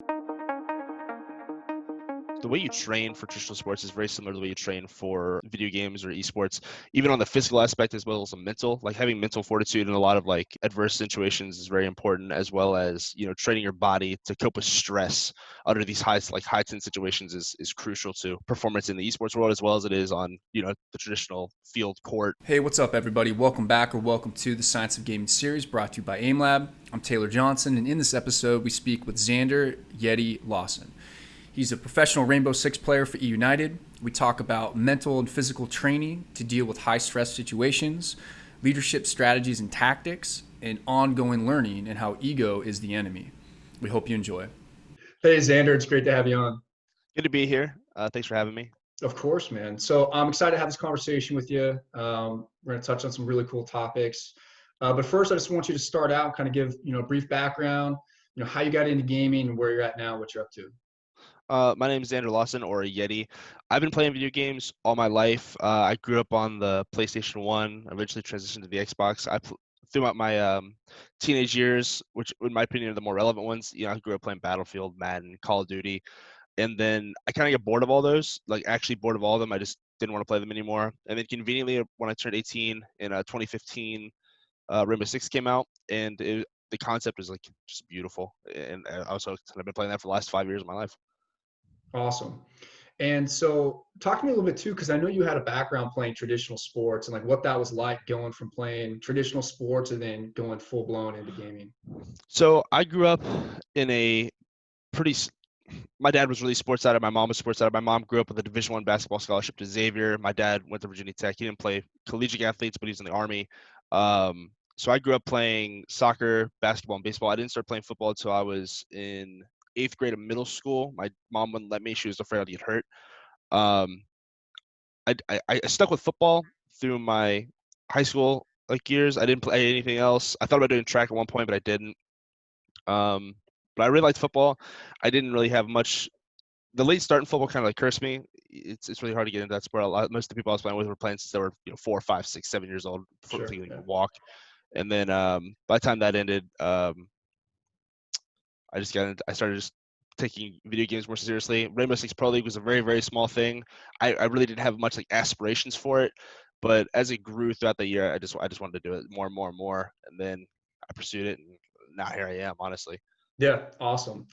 The way you train for traditional sports is very similar to the way you train for video games or esports, even on the physical aspect as well as the mental. Like having mental fortitude in a lot of like adverse situations is very important, as well as training your body to cope with stress under these high tense situations is crucial to performance in the esports world as well as it is on the traditional field court. Hey, what's up, everybody? Welcome back or welcome to the Science of Gaming series brought to you by AimLab. I'm Taylor Johnson, and in this episode, we speak with Xander Yeti Lawson. He's a professional Rainbow Six player for eUnited. We talk about mental and physical training to deal with high stress situations, leadership strategies and tactics, and ongoing learning and how ego is the enemy. We hope you enjoy. Hey, Xander, it's great to have you on. Good to be here. Thanks for having me. Of course, man. So I'm excited to have this conversation with you. We're going to touch on some really cool topics. But first, I just want you to start out, kind of give a brief background, how you got into gaming and where you're at now, what you're up to. My name is Xander Lawson, or Yeti. I've been playing video games all my life. I grew up on the PlayStation 1, eventually transitioned to the Xbox. Throughout my teenage years, which in my opinion are the more relevant ones, I grew up playing Battlefield, Madden, Call of Duty, and then I kind of get bored of all those, like actually bored of all of them. I just didn't want to play them anymore. And then conveniently, when I turned 18 in 2015, Rainbow Six came out, and the concept was like just beautiful. And I was hooked. And I've been playing that for the last 5 years of my life. Awesome. And so talk to me a little bit too, because I know you had a background playing traditional sports and like what that was like going from playing traditional sports and then going full blown into gaming. So I grew up in a pretty. My dad was really sports side. My mom was sports side. My mom grew up with a Division I basketball scholarship to Xavier. My dad went to Virginia Tech. He didn't play collegiate athletes, but he was in the Army. So I grew up playing soccer, basketball, and baseball. I didn't start playing football until I was in 8th grade of middle school. My mom wouldn't let me. She was afraid I'd get hurt. Um, I stuck with football through my high school years. I didn't play anything else. I thought about doing track at one point, but I didn't. Um, but I really liked football. I didn't really have much. The late start in football kind of cursed me. It's really hard to get into that sport. Most of the people I was playing with were playing since they were 4, 5, 6, 7 years old before Sure. they could Yeah. walk. And then by the time that ended, I started just taking video games more seriously. Rainbow Six Pro League was a very, very small thing. I really didn't have much aspirations for it, but as it grew throughout the year, I just wanted to do it more and more and more, and then I pursued it, and now here I am. Honestly, Yeah. Awesome.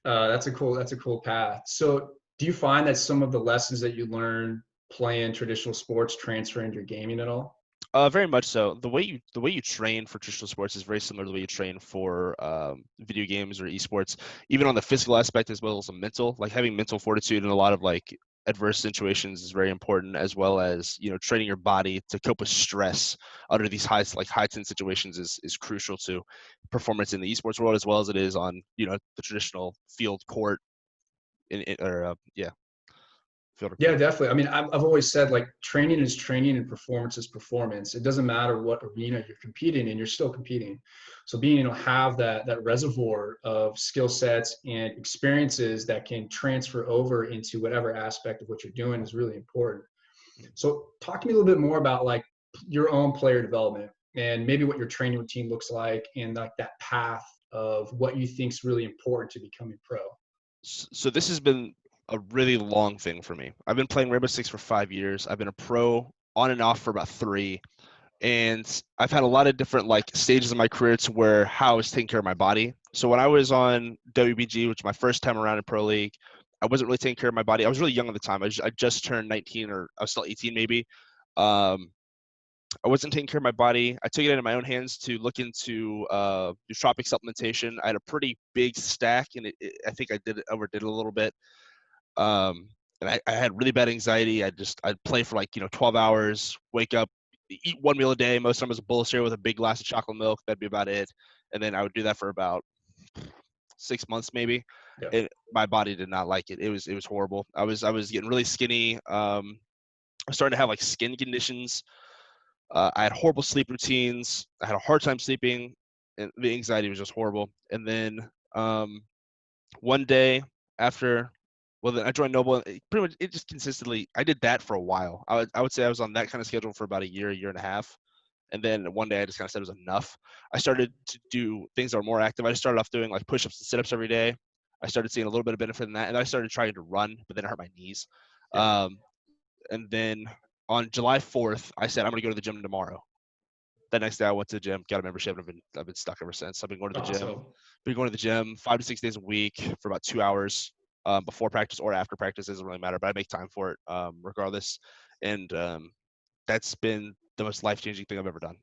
That's a cool path. So do you find that some of the lessons that you learn playing traditional sports transfer into your gaming at all? very much so. The way you train for traditional sports is very similar to the way you train for video games or esports, even on the physical aspect as well as the mental. Like having mental fortitude in a lot of adverse situations is very important, as well as training your body to cope with stress under these high tense situations is crucial to performance in the esports world as well as it is on the traditional field court field or Yeah, court. definitely. I mean, I've always said like training is training and performance is performance. It doesn't matter what arena you're competing in, you're still competing. So being have that reservoir of skill sets and experiences that can transfer over into whatever aspect of what you're doing is really important. So talk to me a little bit more about like your own player development and maybe what your training routine looks like and like that path of what you think is really important to becoming pro. So this has been a really long thing for me. I've been playing Rainbow Six for 5 years. I've been a pro on and off for about 3, and I've had a lot of different stages of my career to where how I was taking care of my body. So when I was on WBG, which was my first time around in pro league, I wasn't really taking care of my body. I was really young at the time. I just turned 19, or I was still 18 maybe. Um, I wasn't taking care of my body. I took it into my own hands to look into nootropic supplementation. I had a pretty big stack, and I think overdid it a little bit. And I had really bad anxiety. I'd play for 12 hours, wake up, eat one meal a day. Most of them was a bowl of cereal with a big glass of chocolate milk. That'd be about it. And then I would do that for about 6 months maybe. Yeah. My body did not like it. It was horrible. I was getting really skinny. I was starting to have skin conditions. I had horrible sleep routines. I had a hard time sleeping, and the anxiety was just horrible. And then one day after, well, then I joined Noble. And pretty much, it just consistently. I did that for a while. I would say I was on that kind of schedule for about a year and a half, and then one day I just kind of said it was enough. I started to do things that were more active. I just started off doing push-ups and sit-ups every day. I started seeing a little bit of benefit in that, and I started trying to run, but then I hurt my knees. Yeah. And then on July 4th, I said I'm going to go to the gym tomorrow. The next day, I went to the gym, got a membership, and I've been stuck ever since. I've been going to the gym, Awesome. 5 to 6 days a week for about 2 hours before practice or after practice. Doesn't really matter, but I make time for it regardless. And that's been the most life-changing thing I've ever done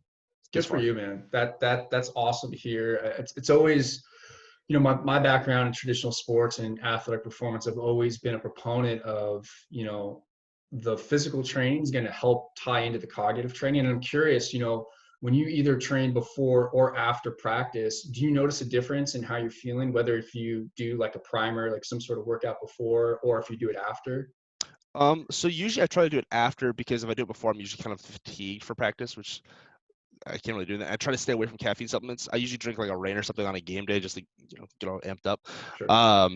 this Good for far. you, man. That's awesome to hear. It's always, my background in traditional sports and athletic performance, I've always been a proponent of, the physical training is going to help tie into the cognitive training. And I'm curious, when you either train before or after practice, do you notice a difference in how you're feeling, whether if you do like a primer, like some sort of workout before, or if you do it after? So usually I try to do it after, because if I do it before, I'm usually kind of fatigued for practice, which I can't really do that. I try to stay away from caffeine supplements. I usually drink like a Reign or something on a game day just to get all amped up. Sure.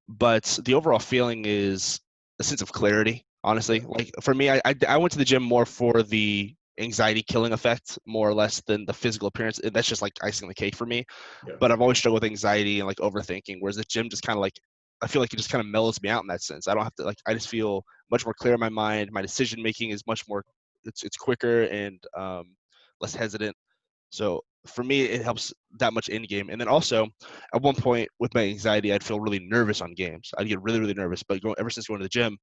But the overall feeling is a sense of clarity. Yeah. Honestly, like for me, I went to the gym more for the anxiety killing effect, more or less, than the physical appearance. That's just like icing on the cake for me. Yeah. But I've always struggled with anxiety and like overthinking, whereas the gym just kind of like, I feel like it just kind of mellows me out in that sense. I don't have to, like, I just feel much more clear in my mind. My decision making is much more, it's quicker and less hesitant. So for me, it helps that much in game. And then also, at one point with my anxiety, I'd feel really nervous on games. I'd get really, really nervous. But ever since going to the gym,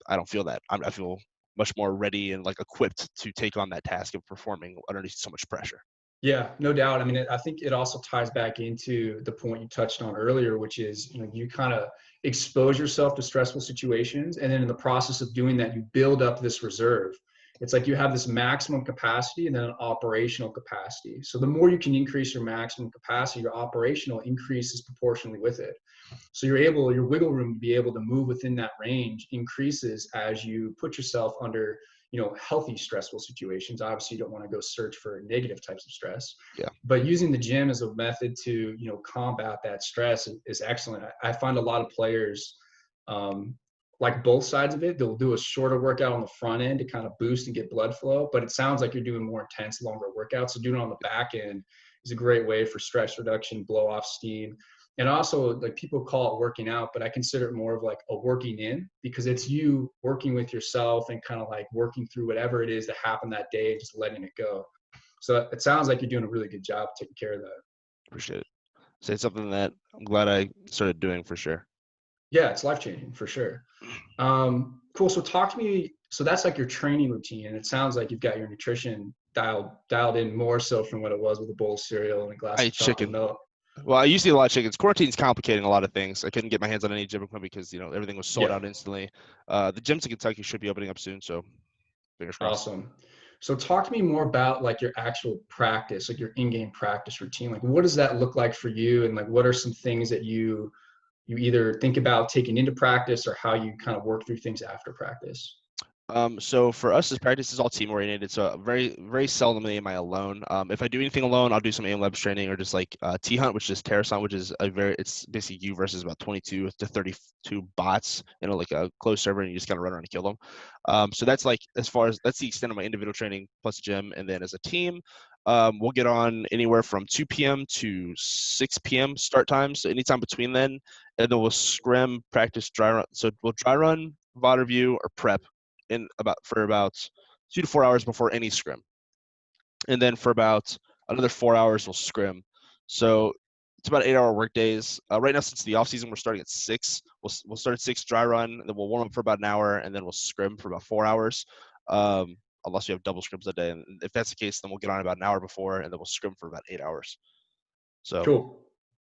I don't feel that. I feel much more ready and like equipped to take on that task of performing underneath so much pressure. Yeah, no doubt. I mean, I think it also ties back into the point you touched on earlier, which is, you kind of expose yourself to stressful situations. And then in the process of doing that, you build up this reserve. It's like you have this maximum capacity and then an operational capacity. So the more you can increase your maximum capacity, your operational increases proportionally with it. So your wiggle room to be able to move within that range increases as you put yourself under, healthy stressful situations. Obviously, you don't want to go search for negative types of stress, Yeah. but using the gym as a method to, combat that stress is excellent. I find a lot of players, like both sides of it. They'll do a shorter workout on the front end to kind of boost and get blood flow, but it sounds like you're doing more intense, longer workouts. So doing it on the back end is a great way for stress reduction, blow off steam. And also, like, people call it working out, but I consider it more of like a working in, because it's you working with yourself and kind of like working through whatever it is that happened that day and just letting it go. So it sounds like you're doing a really good job taking care of that. Appreciate it. So it's something that I'm glad I started doing for sure. Yeah, it's life changing for sure. Cool. So talk to me. So that's like your training routine, and it sounds like you've got your nutrition dialed in more so from what it was with a bowl of cereal and a glass I of eat chocolate chicken. milk. Well, I used to eat a lot of chickens. Quarantine's complicating a lot of things. I couldn't get my hands on any gym equipment because everything was sold Yeah, out instantly. The gyms in Kentucky should be opening up soon, so fingers crossed. awesome. So talk to me more about like your actual practice, like your in-game practice routine. Like, what does that look like for you, and like what are some things that you either think about taking into practice, or how you kind of work through things after practice? So for us, this practice is all team oriented. So very, very seldomly am I alone. If I do anything alone, I'll do some aim labs training or just like T hunt, which is terrace hunt, which is it's basically you versus about 22 to 32 bots in like a closed server, and you just kind of run around and kill them. So that's like, as far as that's the extent of my individual training plus gym. And then as a team, we'll get on anywhere from 2 p.m. to 6 p.m. start times. So anytime between then, and then we'll scrim, practice, dry run. So we'll dry run, VOD review, or prep for about 2 to 4 hours before any scrim, and then for about another 4 hours we'll scrim. So it's about 8-hour work days. Right now, since the off season, we're starting at 6. We'll start at 6, dry run, and then we'll warm up for about an hour, and then we'll scrim for about 4 hours. Unless we have double scrims a day, and if that's the case, then we'll get on about an hour before, and then we'll scrim for about 8 hours. So Cool.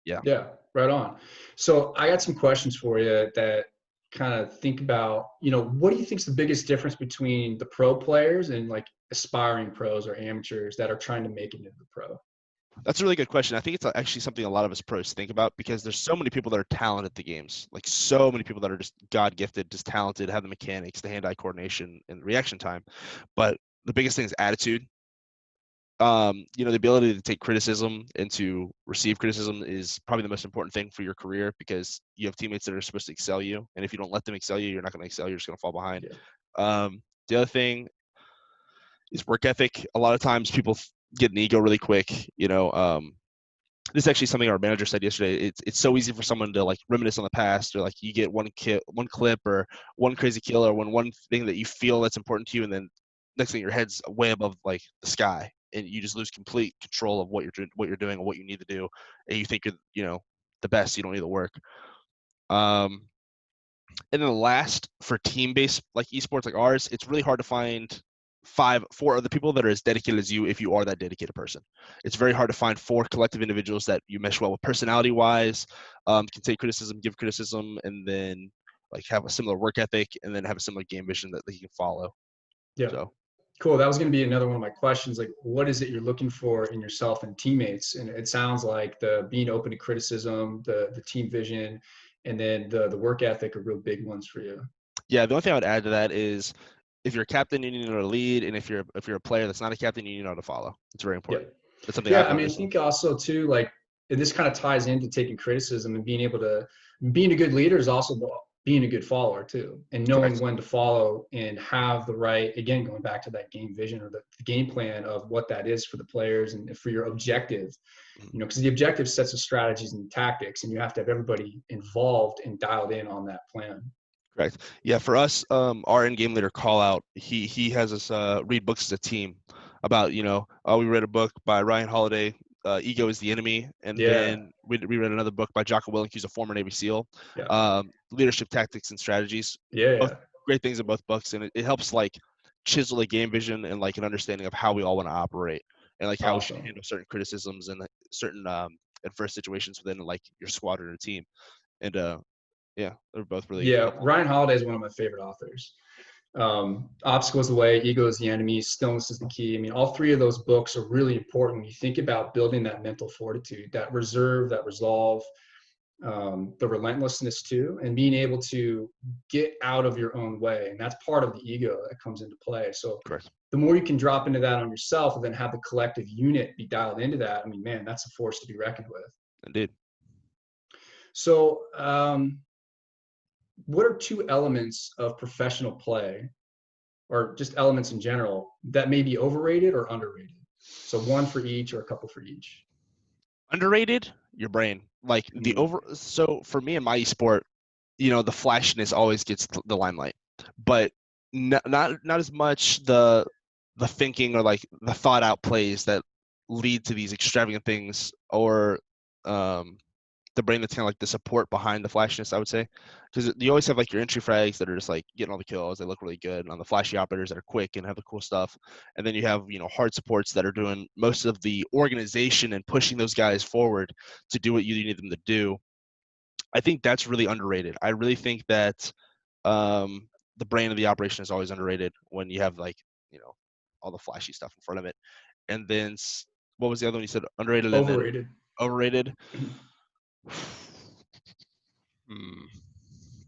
yeah. Yeah, right on. So I got some questions for you that kind of think about, what do you think is the biggest difference between the pro players and like aspiring pros or amateurs that are trying to make it into the pro? That's a really good question. I think it's actually something a lot of us pros think about, because there's so many people that are talented at the games, like so many people that are just God gifted, just talented, have the mechanics, the hand-eye coordination, and reaction time. But the biggest thing is attitude. The ability to take criticism and to receive criticism is probably the most important thing for your career, because you have teammates that are supposed to excel you, and if you don't let them excel you, you're not going to excel. You're just going to fall behind. Yeah. The other thing is work ethic. A lot of times people get an ego really quick. this is actually something our manager said yesterday. It's so easy for someone to like reminisce on the past, or like you get one clip, or one crazy kill, or one thing that you feel that's important to you, and then next thing your head's way above like the sky, and you just lose complete control of what you're doing and what you need to do, and you think you're the best. You don't need the work. And then the last, for team-based like esports like ours, it's really hard to find four other people that are as dedicated as you if you are that dedicated person. It's very hard to find four collective individuals that you mesh well with personality-wise, can take criticism, give criticism, and then like have a similar work ethic, and then have a similar game vision that you can follow. Yeah. So Cool. That was going to be another one of my questions. Like, what is it you're looking for in yourself and teammates? And it sounds like the being open to criticism, the team vision, and then the work ethic are real big ones for you. yeah, the only thing I would add to that is if you're a captain, you need to know to lead, and if you're a player that's not a captain, you need to know how to follow. It's very Yeah. important. That's something Yeah. I've I mean, I noticed. think also too, like, and this kind of ties into taking criticism and being a good leader is also being a good follower too, and knowing Correct. when to follow and have the right, again, going back to that game vision or the game plan of what that is for the players and for your objective, because the objective sets the strategies and tactics, and you have to have everybody involved and dialed in on that plan. Correct. Yeah, for us, our in-game leader call out. He has us read books as a team about we read a book by Ryan Holiday, Ego is the Enemy, and Yeah. then we read another book by Jocko Willink, who's a former Navy SEAL, Yeah. Leadership Tactics and Strategies. Yeah. Both Yeah. great things in both books, and it helps like chisel a game vision and like an understanding of how we all want to operate, and like how we should Awesome. handle certain criticisms and like, certain adverse situations within like your squadron or team. And yeah, they're both really Yeah. helpful. Ryan Holiday is one of my favorite authors. Obstacle is the way, ego is the enemy, stillness is the key. I mean, all three of those books are really important when you think about building that mental fortitude, that reserve, that resolve, the relentlessness too, and being able to get out of your own way. And that's part of the ego that comes into play. So Correct. the more you can drop into that on yourself and then have the collective unit be dialed into that, I mean, man, that's a force to be reckoned with. Indeed. So, what are two elements of professional play, or just elements in general, that may be overrated or underrated? So one for each or a couple for each. Underrated, your brain. Like so for me in my esport, the flashiness always gets the limelight, but not as much the thinking or like the thought out plays that lead to these extravagant things, or the brain that's kind of like the support behind the flashiness, I would say. Because you always have like your entry frags that are just like getting all the kills, they look really good, and on the flashy operators that are quick and have the cool stuff. And then you have, hard supports that are doing most of the organization and pushing those guys forward to do what you need them to do. I think that's really underrated. I really think that the brain of the operation is always underrated when you have like, all the flashy stuff in front of it. And then what was the other one you said? Underrated and then Overrated. overrated.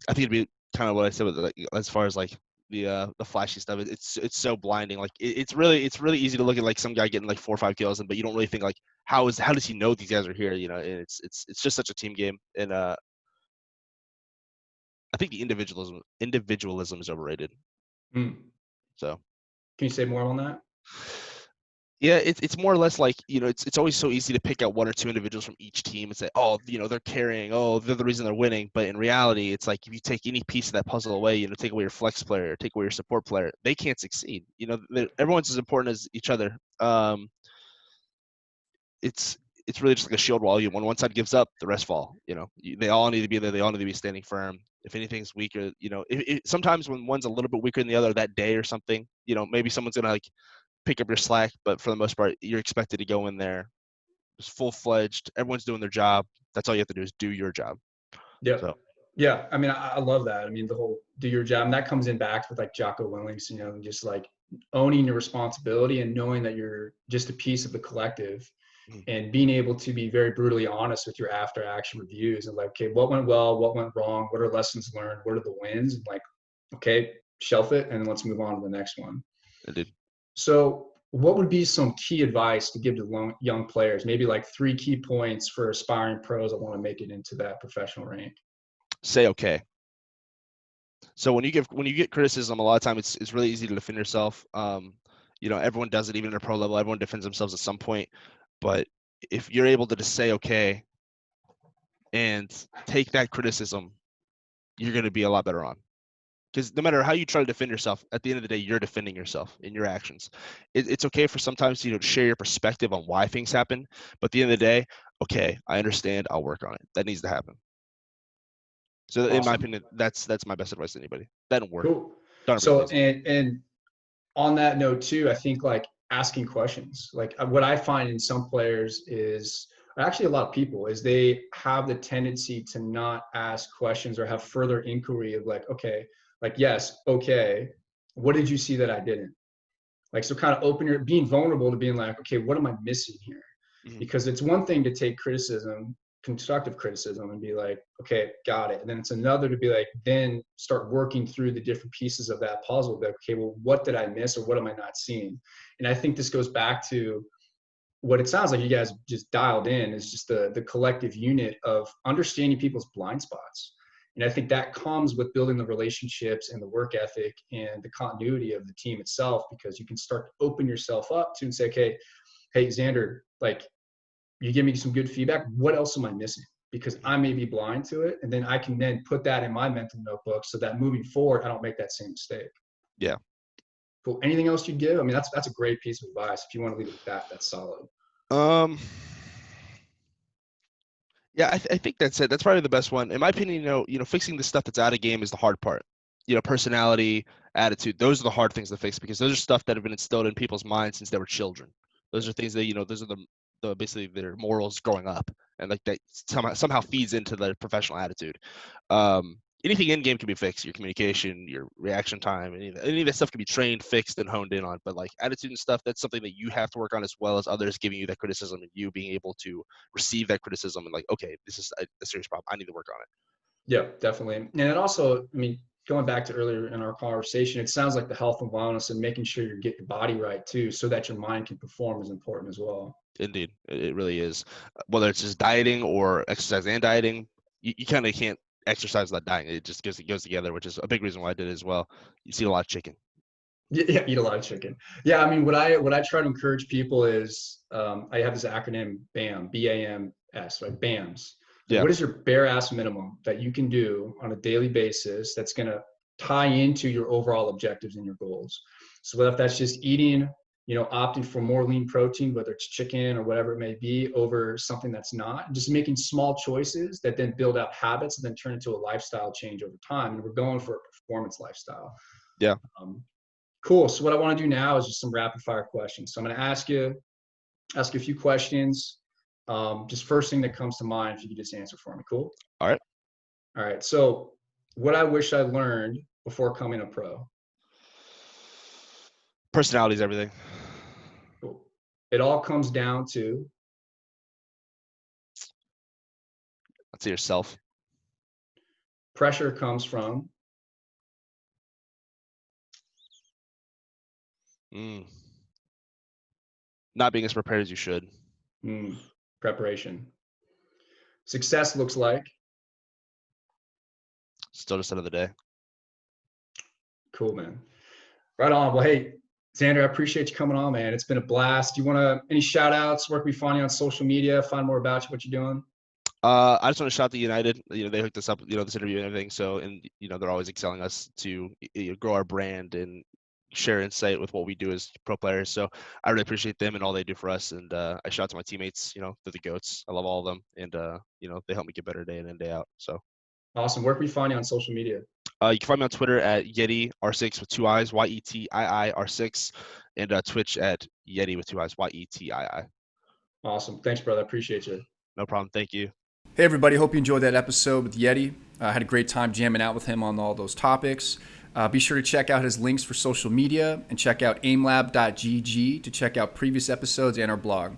I think it'd be kind of what I said with like, as far as like the flashy stuff. It's so blinding. Like it's really easy to look at like some guy getting like 4 or 5 kills, but you don't really think like how does he know these guys are here? And it's just such a team game, and I think the individualism is overrated. So can you say more on that? Yeah, it's more or less like, it's always so easy to pick out one or two individuals from each team and say, oh, they're carrying, oh, they're the reason they're winning. But in reality, it's like if you take any piece of that puzzle away, take away your flex player, take away your support player, they can't succeed. Everyone's as important as each other. It's really just like a shield wall. When one side gives up, the rest fall. They all need to be there. They all need to be standing firm. If anything's weaker, sometimes when one's a little bit weaker than the other that day or something, maybe someone's gonna like pick up your slack, but for the most part, you're expected to go in there just full-fledged. Everyone's doing their job. That's all you have to do is do your job. Yeah. So. Yeah. I mean, I love that. I mean, the whole do your job, and that comes in back with like Jocko Willings, just like owning your responsibility and knowing that you're just a piece of the collective, and being able to be very brutally honest with your after action reviews and like, okay, what went well, what went wrong, what are lessons learned, what are the wins, and like, okay, shelf it and let's move on to the next one. Indeed. So what would be some key advice to give to young players? Maybe like 3 key points for aspiring pros that want to make it into that professional rank. Say okay. So when you get criticism, a lot of times it's really easy to defend yourself. Everyone does it, even at a pro level. Everyone defends themselves at some point. But if you're able to just say okay and take that criticism, you're going to be a lot better on. Because no matter how you try to defend yourself, at the end of the day, you're defending yourself in your actions. It's okay for sometimes to share your perspective on why things happen, but at the end of the day, okay, I understand. I'll work on it. That needs to happen. So in my opinion, that's my best advice to anybody. That didn't work. Cool. Don't So and on that note too, I think like asking questions. Like what I find in some players is actually a lot of people is they have the tendency to not ask questions or have further inquiry of like, okay, like, yes, okay, what did you see that I didn't? Like, so kind of being vulnerable to being like, okay, what am I missing here? Mm-hmm. Because it's one thing to take criticism, constructive criticism, and be like, okay, got it. And then it's another to be like, then start working through the different pieces of that puzzle. Like, okay, well, what did I miss or what am I not seeing? And I think this goes back to what it sounds like you guys just dialed in is just the collective unit of understanding people's blind spots. And I think that comes with building the relationships and the work ethic and the continuity of the team itself, because you can start to open yourself up to and say, okay, hey, Xander, like, you give me some good feedback. What else am I missing? Because I may be blind to it. And then I can then put that in my mental notebook so that moving forward, I don't make that same mistake. Yeah. Cool. Anything else you'd give? I mean, that's a great piece of advice. If you want to leave it at that, that's solid. Yeah, I think that's it. That's probably the best one. In my opinion, fixing the stuff that's out of game is the hard part. Personality, attitude, those are the hard things to fix, because those are stuff that have been instilled in people's minds since they were children. Those are things that, those are the basically their morals growing up, and like that somehow feeds into their professional attitude. Anything in game can be fixed. Your communication, your reaction time, any of that stuff can be trained, fixed, and honed in on. But like attitude and stuff, that's something that you have to work on, as well as others giving you that criticism and you being able to receive that criticism and like, okay, this is a serious problem. I need to work on it. Yeah, definitely. And it also, I mean, going back to earlier in our conversation, it sounds like the health and wellness and making sure you get your body right too, so that your mind can perform is important as well. Indeed, it really is. Whether it's just dieting or exercise and dieting, you kind of can't exercise without dying. It just goes together, which is a big reason why I did it as well. You see a lot of chicken. Yeah, eat a lot of chicken. Yeah, I mean, what I try to encourage people is I have this acronym BAM, BAMS, right? BAMS. Yeah. What is your bare ass minimum that you can do on a daily basis that's going to tie into your overall objectives and your goals? So whether that's just eating, opting for more lean protein, whether it's chicken or whatever it may be, over something that's not, just making small choices that then build out habits and then turn into a lifestyle change over time. And we're going for a performance lifestyle. Yeah. Cool. So what I want to do now is just some rapid fire questions. So I'm going to ask you a few questions. Just first thing that comes to mind, if you could just answer for me. Cool. All right. All right. So what I wish I learned before coming a pro. Personality is everything. Cool. It all comes down to. Let's say yourself. Pressure comes from. Not being as prepared as you should. Preparation. Success looks like. Still just another day. Cool, man. Right on. Well, hey, Xander, I appreciate you coming on, man. It's been a blast. Do you want any shout outs? Where can we find you on social media? Find more about you, what you're doing? I just want to shout out to United. They hooked us up, this interview and everything. So, and they're always excelling us to grow our brand and share insight with what we do as pro players. So I really appreciate them and all they do for us. And I shout out to my teammates. They're the GOATs. I love all of them, and they help me get better day in and day out. So awesome. Where can we find you on social media? You can find me on Twitter at Yeti R6 with 2 I's, YETII R6, and Twitch at Yeti with 2 I's, YETII. Awesome. Thanks, brother. I appreciate you. No problem. Thank you. Hey, everybody. Hope you enjoyed that episode with Yeti. I had a great time jamming out with him on all those topics. Be sure to check out his links for social media and check out aimlab.gg to check out previous episodes and our blog.